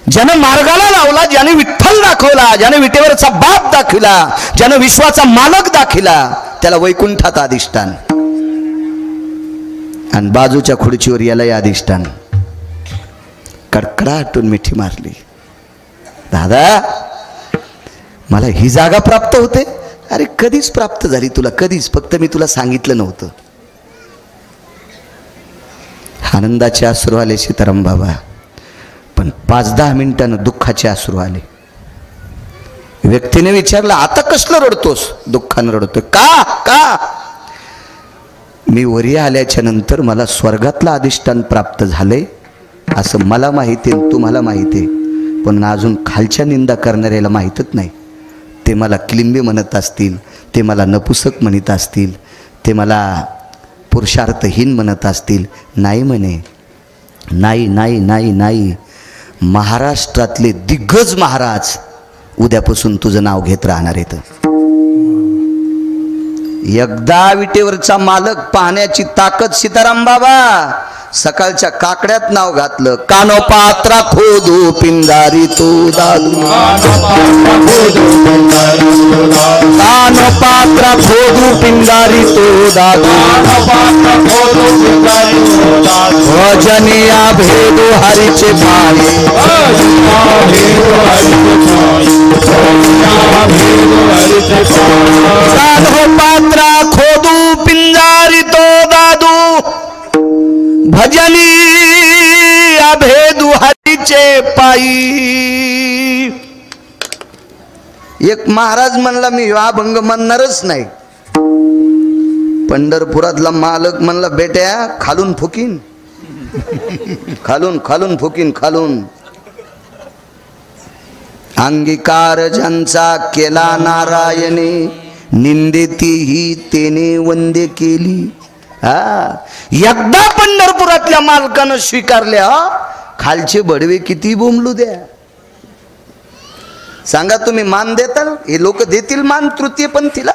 ज्यानं मार्गाला लावला, ज्याने विठ्ठल दाखवला, ज्याने विटेवरचा बाप दाखविला, ज्यानं विश्वाचा मालक दाखविला, त्याला वैकुंठात अधिष्ठान आणि बाजूच्या खुर्चीवर यालाही अधिष्ठान. कडकडाटून मिठी मारली. दादा मला ही जागा प्राप्त होते. अरे कधीच प्राप्त झाली तुला, कधीच. फक्त मी तुला सांगितलं नव्हतं. आनंदाचे अश्रू आले सीताराम बाबा, पण 5-10 मिनिटांनं दुःखाचे अश्रू आले. व्यक्तीने विचारलं, आता कसलं रडतोस? दुःखानं रडतोय का? का? मी वरी आल्याच्या नंतर मला स्वर्गातलं अधिष्ठान प्राप्त झाले असं मला माहिती आहे, तुम्हाला माहिती आहे, पण अजून खालच्या निंदा करणाऱ्याला माहीतच नाही. ते मला क्लिंबी म्हणत असतील, ते मला नपुसक म्हणत असतील, ते मला पुरुषार्थहीन म्हणत असतील. नाही म्हणे, नाही नाही नाही नाही. महाराष्ट्रातले दिग्गज महाराज उद्यापासून तुझं नाव घेत राहणार आहेत. एकदा विटेवरचा मालक पाहण्याची ताकद सीताराम बाबा. सकाळच्या काकड्यात नाव घातलं. कानोपात्रा खोदू पिंजारी तो दादू, कानोपात्रा खोदू पिंजारी तो दादू, भजनिया भेदू हरीचे पायी, कानोपात्रा खोदू पिंजारी तो दादू, भजनी अभेदू हरीचे पायी. एक महाराज म्हणला, मी हा अभंग म्हणणारच नाही. पंढरपुरातला मालक म्हणला, बेट्या खालून फुकीन, खालून खालून फुकीन, खालून. अंगीकार ज्यांचा केला नारायणे, निंदेती ही तेने वंदे केली. एकदा पंढरपुरातल्या मालकानं स्वीकारल्या, खालचे बडवे किती बोंबलू द्या. सांगा तुम्ही मान देताल? हे लोक देतील मान तृतीयपंथीला?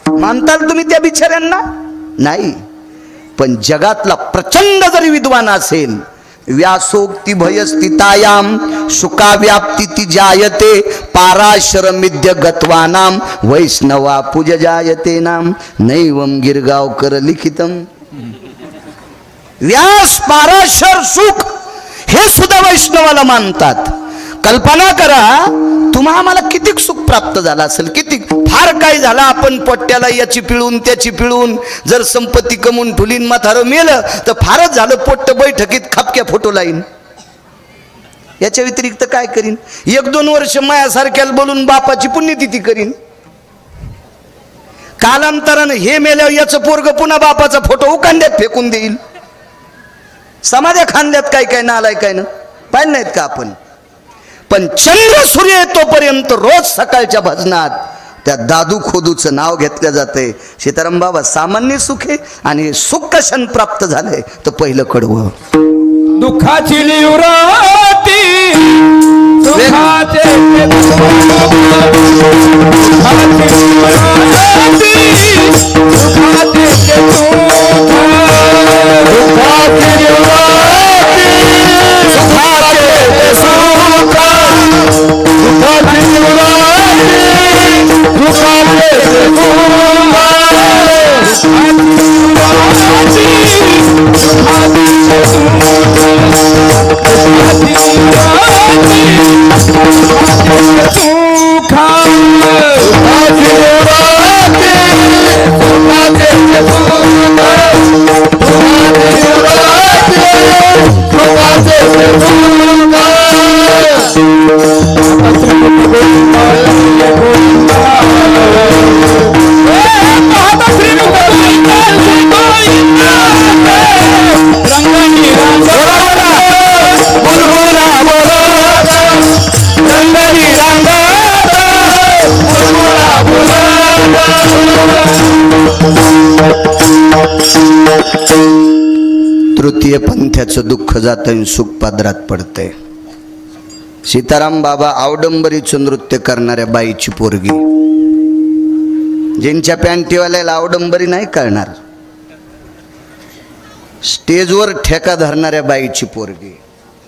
मानताल तुम्ही त्या बिचाऱ्यांना? नाही. पण जगातला प्रचंड जरी विद्वान असेल, व्यासोक्ती भयस्थितायाम शुकाव्याप्ती ती जायते, पाराशरमिद्य गत्वानाम वैष्णवा पूज जायते नाम, नैवम गिरगावकर लिखितम. व्यास, पाराशर, सुख हे सुद्धा वैष्णवाला मानतात. कल्पना करा, तुम्हा आम्हाला किती सुख प्राप्त झालं असेल, किती. फार काय झालं, आपण पोट्याला याची पिळून त्याची पिळून जर संपत्ती कमवून ठुलीन म्हातारं मेलं तर फारच झालं. पोट्ट बैठकीत खापक्या फोटो लाईन. याच्या व्यतिरिक्त काय करीन? 1-2 वर्ष मायासारख्याला बोलून बापाची पुण्यतिथी करीन. कालांतरानं हे मेल्यावर याचं पोरग पुन्हा बापाचा फोटो उकांड्यात फेकून देईल. समाध्या खांद्यात काय काय नालाय काय ना पाहिलं नाहीत का आपण? पण चंद्र सूर्य तोपर्यंत रोज सकाळच्या भजनात त्या दादू खोदूचं नाव घेतलं जाते. सीताराम बाबा सामान्य सुख आहे आणि सुख कशाने प्राप्त झालंय तर पहिलं कडवं. दुःखाची लिवराती दुःखाचे Happy तृतीय पंथ्याचं दुःख जातं, सुख पदरात पडतंय. सीताराम बाबा आवडंबरीचं नृत्य करणाऱ्या बाईची पोरगी, ज्यांच्या पॅन्टीवाल्याला आवडंबरी नाही कळणार, स्टेजवर ठेका धरणाऱ्या बाईची पोरगी.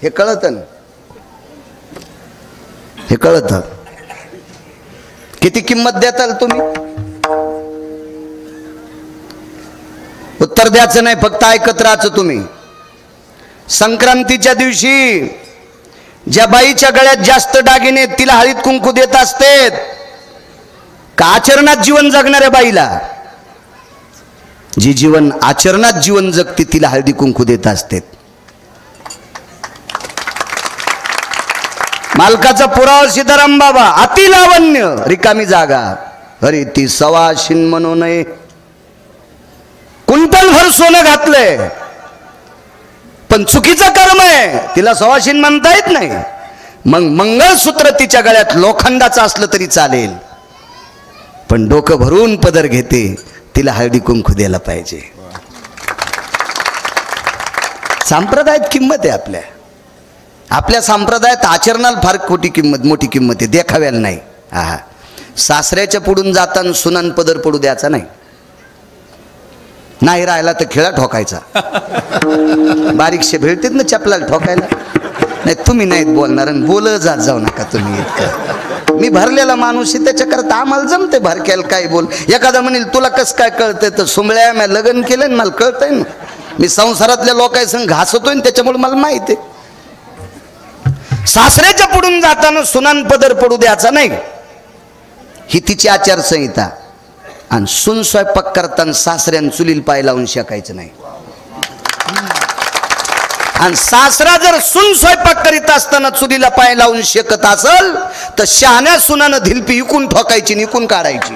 हे कळतं ना, हे कळतं. किती किंमत देताल तुम्ही? उत्तर द्यायचं नाही, फक्त ऐकत राहायचं तुम्ही. संक्रांतीच्या दिवशी ज्या बाईच्या गळ्यात जास्त दागिने तिला हळीत कुंकू देत असते का आचरणात जीवन जगणाऱ्या बाईला? जी जीवन आचरणात जीवन जगते तिला हळदी कुंकू देत असते. मालकाचा पुरावा सीताराम बाबा, अति लावण्य रिकामी जागा, अरे ती सवाशिन म्हणू नये. कुंटलभर सोनं घातलंय पण चुकीचं कर्म आहे, तिला सवाशिन म्हणता येत नाही. मग मंगळसूत्र तिच्या गळ्यात लोखंडाचं असलं तरी चालेल, पण डोकं भरून पदर घेते, तिला हळदी कुंकू द्यायला पाहिजे. संप्रदायात किंमत आहे. आपल्या संप्रदायात आचरणाला फार मोठी किंमत आहे, देखाव्याला नाही. हा, सासऱ्याच्या पुढून जाताना सुनान पदर पडू द्यायचा नाही. नाही राहिला तर खेळा ठोकायचा. बारीकशे भेटतात ना चपलाला ठोकायला. नाही तुम्ही नाहीत बोलणार आणि बोल जात जाऊ नका तुम्ही. इतकं मी भरलेला माणूस आहे, त्याच्याकरता आम्हाला जमते भरक्याला काय बोल. एखादा म्हणेल तुला कसं काय कळतंय, तर सुंबळ्या मी लग्न केलं मला कळतंय ना. मी संसारातल्या लोकांसंग घासतोय ना, त्याच्यामुळे मला माहिती आहे. सासऱ्याच्या पुढून जाताना सुनान पदर पडू द्यायचा नाही, ही तिची आचारसंहिता. आणि सुन स्वयंपाक करताना सासऱ्यानं चुलीला पाय लावून शेकायचं नाही. आणि सासरा जर सुन स्वयंपाक करीत असताना चुलीला पाय लावून शेकत असल तर शहाण्या सुनानं धिलपी इकून ठोकायची, निकून काढायची,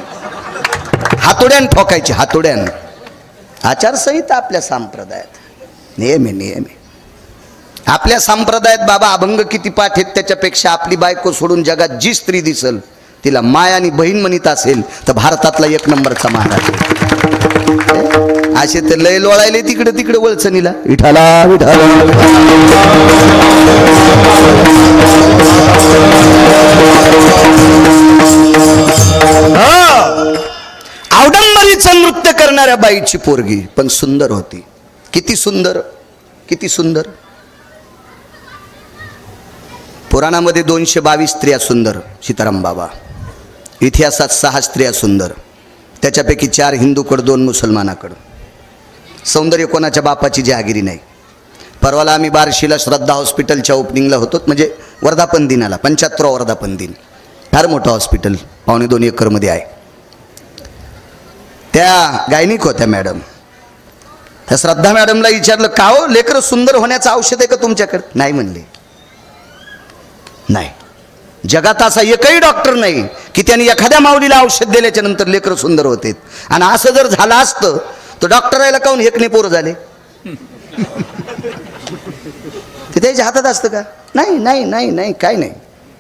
हातोड्यानं ठोकायची, हातोड्यानं. आचारसंहिता आपल्या संप्रदायात नियम आहे. आपल्या संप्रदायात बाबा अभंग किती पाठ आहेत, त्याच्यापेक्षा आपली बायको सोडून जगात जी स्त्री दिसल तिला माय आणि बहीण म्हणत असेल तर भारतातला एक नंबरचा महाराज. असे तर लय लोळायले तिकडे तिकडे वळचणीला, विठाला विठाला. आवडंबरीचं नृत्य करणाऱ्या बाईची पोरगी, पण सुंदर होती. किती सुंदर, किती सुंदर. पुराणामध्ये 222 स्त्रिया सुंदर सीताराम बाबा, इतिहासात 6 स्त्रिया सुंदर, त्याच्यापैकी 4 हिंदूकडं 2 मुसलमानाकडं. सौंदर्य कोणाच्या बापाची जहागिरी नाही. परवाला आम्ही बार्शीला श्रद्धा हॉस्पिटलच्या ओपनिंगला होतो, म्हणजे वर्धापन दिनाला, 75वा वर्धापन दिन. फार मोठं हॉस्पिटल, 2.25 एकरमध्ये आहे. त्या गायनिक होत्या मॅडम. त्या श्रद्धा मॅडमला विचारलं, का हो लेकरं सुंदर होण्याचं औषध आहे का तुमच्याकडे? नाही म्हणले. नाही, जगात असा एकही डॉक्टर नाही की त्यांनी एखाद्या माऊलीला औषध दिल्याच्या नंतर लेकरं सुंदर होते. आणि असं जर झालं असतं तर डॉक्टरायला काहून हेकणे पोरं झाले? ते त्याच्या हातात असतं का? नाही नाही नाही नाही, काय नाही,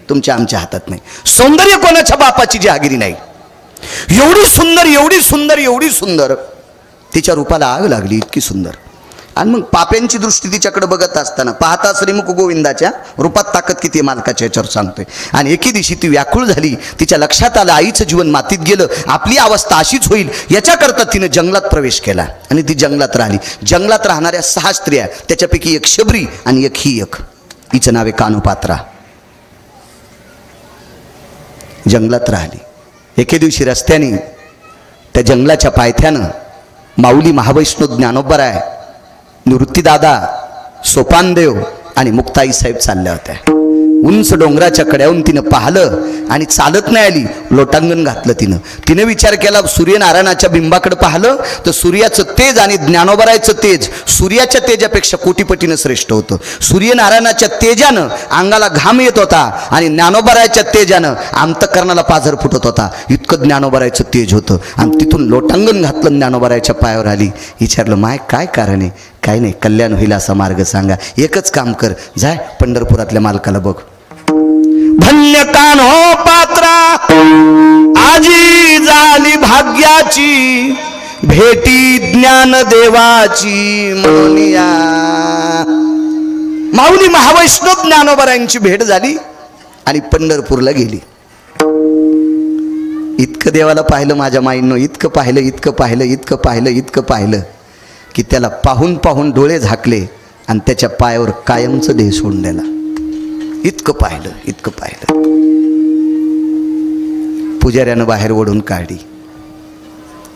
तुमच्या आमच्या हातात नाही. सौंदर्य कोणाच्या बापाची जहागिरी नाही. एवढी सुंदर, एवढी सुंदर, एवढी सुंदर, तिच्या रूपाला आग लागली, इतकी सुंदर. आणि मग पाप्यांची दृष्टी तिच्याकडे बघत असताना पाहता श्रीमुख गोविंदाच्या रूपात ताकद किती मालकाच्या याच्यावर सांगतोय. आणि एके दिवशी ती व्याकुळ झाली. तिच्या लक्षात आलं आईचं जीवन मातीत गेलं, आपली अवस्था अशीच होईल. याच्याकरता तिनं जंगलात प्रवेश केला आणि ती जंगलात राहिली. जंगलात राहणाऱ्या 6 स्त्रिया, त्याच्यापैकी एक शबरी आणि एक ही एक, हिचं नाव आहे कानुपात्रा. जंगलात राहिली. एके दिवशी रस्त्याने त्या जंगलाच्या पायथ्यानं माऊली महावैष्णव ज्ञानोबराय, निवृत्तीदादा, सोपानदेव आणि मुक्ताई साहेब चालल्या होत्या. उंच डोंगराच्या कड्याहून तिनं पाहिलं आणि चालत नाही आली, लोटांगण घातलं तिनं. तिनं विचार केला, सूर्यनारायणाच्या बिंबाकडे पाहिलं तर सूर्याचं तेज आणि ज्ञानोबरायचं तेज सूर्याच्या तेजापेक्षा कोटीपटीनं श्रेष्ठ होतं. सूर्यनारायणाच्या तेजानं अंगाला घाम येत होता आणि ज्ञानोबरायच्या तेजानं अंतःकरणाला पाझर फुटत होता. इतकं ज्ञानोबरायचं तेज होतं. आणि तिथून लोटांगण घातलं, ज्ञानोबरायच्या पायावर आली. विचारलं, माय काय कारण आहे? काय नाही, कल्याण होईल असा मार्ग सांगा. एकच काम कर, जाय पंढरपुरातल्या मालकाला बघ. धन्य कान्हो पात्रा आजी झाली भाग्य भाग्याची भेटी ज्ञानदेवाची म्हणूनिया. माऊली महावैष्णव ज्ञानोबरांची भेट झाली आणि पंढरपूरला गेली. इतकं देवाला पाहिलं माझ्या माईंनो, इतकं पाहिलं, इतकं पाहिलं, इतकं पाहिलं, इतकं पाहिलं की त्याला पाहून पाहून डोळे झाकले आणि त्याच्या पायावर कायमचं देह सोडून दिला. इतकं पाहिलं, इतकं पाहिलं. पुजाऱ्यानं बाहेर ओढून काढली.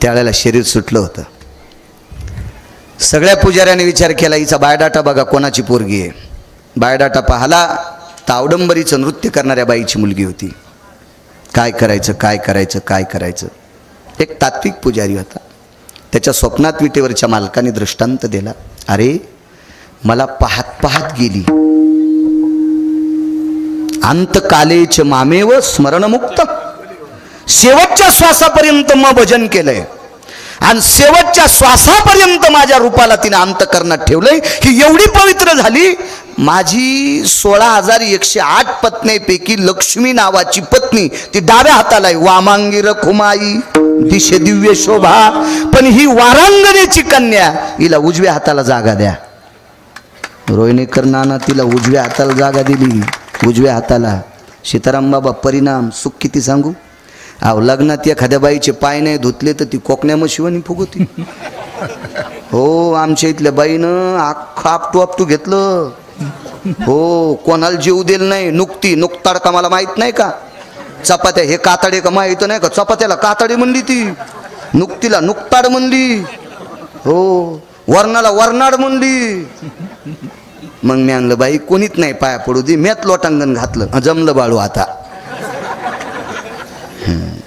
त्यावेळेला शरीर सुटलं होतं. सगळ्या पुजाऱ्याने विचार केला, हिचा बायोडाटा बघा, कोणाची पोरगी आहे. बायोडाटा पाहला तर अवडंबरीचं नृत्य करणाऱ्या बाईची मुलगी होती. काय करायचं, काय करायचं, काय करायचं. एक तात्विक पुजारी होता. त्याच्या स्वप्नात विटेवरच्या मालकाने दृष्टांत दिला, अरे मला पाहत पाहत गेली. अंतकालेच मामेव स्मरणमुक्त. शेवटच्या श्वासापर्यंत मग भजन केलंय आणि शेवटच्या श्वासापर्यंत माझ्या रूपाला तिने अंतकरणात ठेवलंय. ही एवढी पवित्र झाली. माझी 16,108 पत्नीपैकी लक्ष्मी नावाची पत्नी ती डाव्या हाताला आहे. वामांगी रखुमाई दिशे दिव्य शोभा. पण ही वारांगणेची कन्या, हिला उजव्या हाताला जागा द्या. रोहिणीकर नाना तिला उजव्या हाताला जागा दिली. उजव्या हाताला. सीताराम बाबा परिणाम सुख किती सांगू. अहो लग्नात एखाद्या बाईचे पाय नाही धुतले तर ती कोकण्या मशिवानी फुगवती. हो, आमच्या इथल्या बाईनं अख्खा आपटू आपटू घेतलं. हो, कोणाला जीव दिल नाही. नुकताड का मला माहित नाही का. चपात्या हे कातडे का माहित नाही का. चपात्याला कातडे म्हणली ती, नुकतीला नुकताड म्हणली. हो, वर्णाला वर्नाड म्हणली. मग मी आणलं बाई कोणीच नाही पाया पडू दे. म्यात लोटांगण घातलं. जमलं बाळू आता.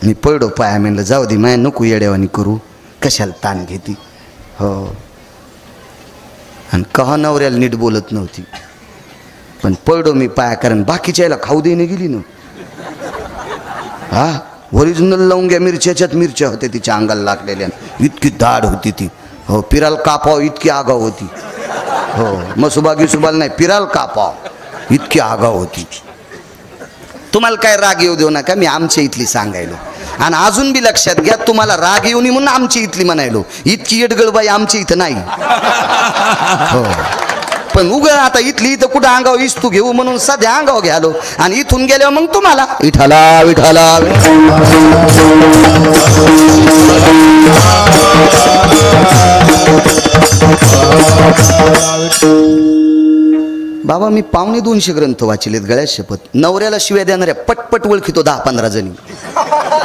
मी पडलो पाया. म्हणलं जाऊ दे माया, नको येड्यावानी करू, कशाला ताण घेती. हो, आणि कहा नवऱ्याला नीट बोलत नव्हती. पण पडलो मी पाया, कारण बाकीच्या याला खाऊ देणे गेली ना. हा, ओरिजिनल लवंग्या मिरच्याच्याच मिरच्या होत्या तिच्या अंगाला लागलेल्या. इतकी दाढ होती ती. हो, पिराल कापाव इतकी आगाव होती. हो, मसुबा गिसुबाल नाही, पिराल कापाव इतकी आगाव होती. तुम्हाला काय राग येऊ देऊ नका, मी आमच्या इथली सांगायलो. आणि अजून बी लक्षात घ्या, तुम्हाला राग येऊ नये म्हणून आमची इथली म्हणायलो. इतकी येडगळबाई आमची इथं नाही. हो, पण उग आता इथली इथं कुठं अंगाव इस्तू घेऊ म्हणून सध्या अंगाव घ्यालो. आणि इथून गेल्यावर मग तुम्हाला विठाला विठाला. बाबा मी 250 ग्रंथ वाचलेत गळ्यात शपथ. नवऱ्याला शिव्या देणाऱ्या पटपट ओळखीतो 10-15 जणी.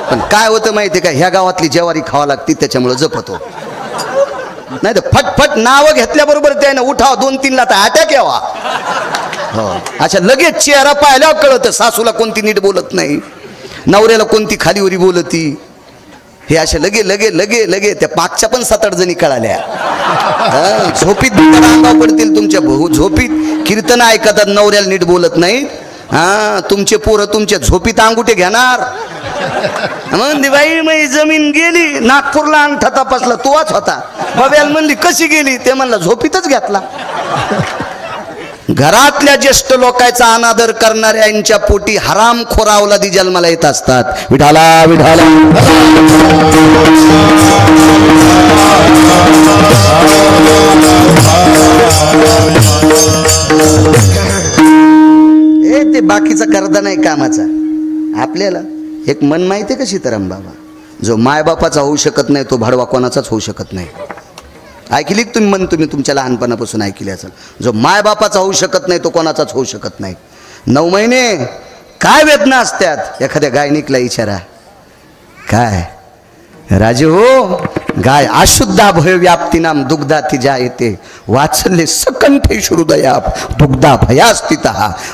पण काय होतं माहिती का, ह्या गावातली जेवारी खावा लागती त्याच्यामुळे जपतो. नाही तर फटफट नावं घेतल्याबरोबर त्यानं उठाव 2-3 ला तर अटॅक यावा. हो, अच्छा लगेच चेहरा पाहिल्यावर कळतं सासूला कोणती नीट बोलत नाही, नवऱ्याला कोणती खालीवरी बोलती. हे अशा लगे लगे लगे लगे त्या पाकच्या पण 7-8 जणी कळाल्या. झोपीत अंगावर पडतील तुमच्या. भाऊ झोपीत कीर्तन ऐकतात, नवऱ्याला नीट बोलत नाहीत. हा, तुमचे पोरं तुमच्या झोपीत अंगुठे घेणार. म्हणली बाई मी जमीन गेली. नागपूरला अंगठा तपासला तोच होता. बब्याला म्हणली कशी गेली, ते म्हणला झोपीतच घेतला. घरातल्या ज्येष्ठ लोकांचा अनादर करणाऱ्यांच्या पोटी हराम खोरावलादी जन्माला येत असतात. विठाला विठाला. ते बाकीचा करदा नाही कामाचा. आपल्याला एक मन माहिती आहे का सीताराम बाबा, जो मायबापाचा होऊ शकत नाही तो भाडवा कोणाचाच होऊ शकत नाही. ऐकली तुम्ही मन, तुम्ही तुमच्या लहानपणापासून ऐकली असेल. जो मायबापाचा होऊ शकत नाही तो कोणाचाच होऊ शकत नाही. 9 महिने काय वेदना असतात. एखाद्या गायनिकला विचारा, काय राजे हो, गाय अशुद्धा भय व्याप्ती नाम दुग्धा तिजा येते वाचले सकंठे हृदया दुग्धा भयास्थित.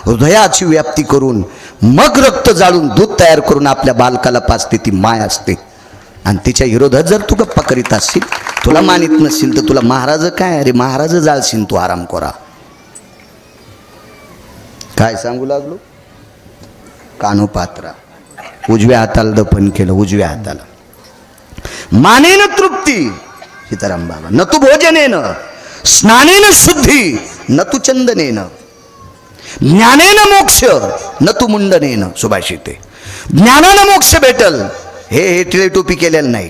हृदयाची व्याप्ती करून मग रक्त जाळून दूध तयार करून आपल्या बालकाला पाजते ती माय असते. आणि तिच्या विरोधात जर तू गप्पा करीत असशील, तुला मानित नसशील तर तुला महाराज काय, अरे महाराज जाळशील तू आराम करा. काय सांगू लागलो. कानोपात्रा उजव्या हाताला दफन केलं. उजव्या हाताला मानेन तृप्ती. सीताराम बाबा न तू भोजनेन स्नानेन शुद्धी न तू चंदनेन ज्ञानेन मोक्ष न तू मुंडनेन. सुभाषिते ज्ञानानं मोक्ष भेटल. हे टिळे टोपी केलेलं नाही.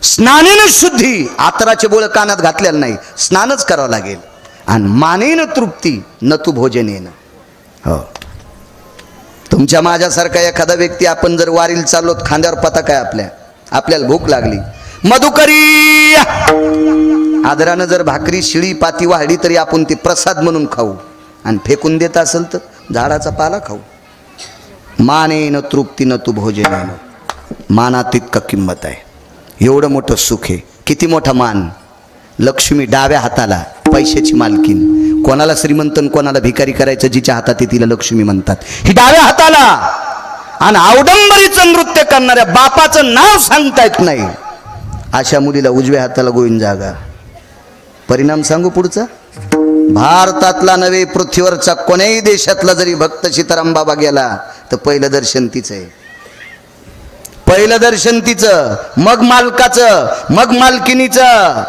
स्नानेन शुद्धी, आतराचे बोळ कानात घातलेलं नाही, स्नानच करावं लागेल. आणि मानेन तृप्ती न तू भोजनेन. हो, तुमच्या माझ्यासारखा एखादा व्यक्ती, आपण जर वारीला चाललो, खांद्यावर पताक आहे आपल्याला भूक लागली, मधुकरी आदरानं जर भाकरी शिळी पाती वाढली तरी आपण ती प्रसाद म्हणून खाऊ, आणि फेकून देत असेल तर झाडाचा पाला खाऊ. मानेन तृप्ती न तू भोजनेन. मानात इतका किंमत आहे. एवढं मोठं सुख आहे. किती मोठा मान. लक्ष्मी डाव्या हाताला, पैशाची मालकीन. कोणाला श्रीमंत कोणाला भिकारी करायचं जिच्या हातात आहे तिला लक्ष्मी म्हणतात. ही डाव्या हाताला. आणि अवडंबरीचं नृत्य करणाऱ्या बापाचं नाव सांगता येत नाही अशा मुलीला उजव्या हाताला गोविंद जागा. परिणाम सांगू पुढचा. भारतातला नव्हे, पृथ्वीवरचा कोण्याही देशातला जरी भक्त सीताराम बाबा गेला तर पहिलं दर्शन तिचं आहे. पहिलं दर्शन तिचं, मग मालकाचं, मग मालकिनीचं.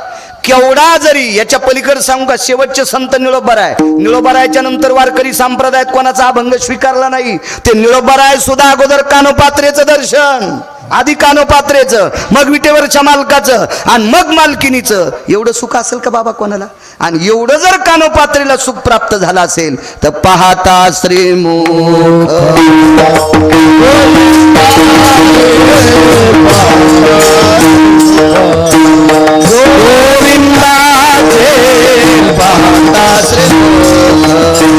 केवढा जरी याच्या पलीकडे सांगू का, शेवटचे संत निळोबाराय. निळोबारायच्या नंतर वारकरी संप्रदायात कोणाचा अभंग स्वीकारला नाही. ते निळोबाराय सुद्धा अगोदर कानोपात्रेचं दर्शन, आधी कानोपात्रेचं, मग विटेवरच्या मालकाचं, आणि मग मालकिनीचं. एवढं सुख असेल का बाबा कोणाला? आणि एवढं जर कानोपात्रेला सुख प्राप्त झालं असेल तर पाहता श्रीमुख गोविंदाचे, पाहता श्रीमुख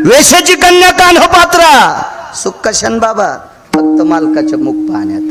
वेशाची कन्या कान्होपात्रा. सुख कशान बाबा? फक्त मालकाच्या मुख पाहण्यात.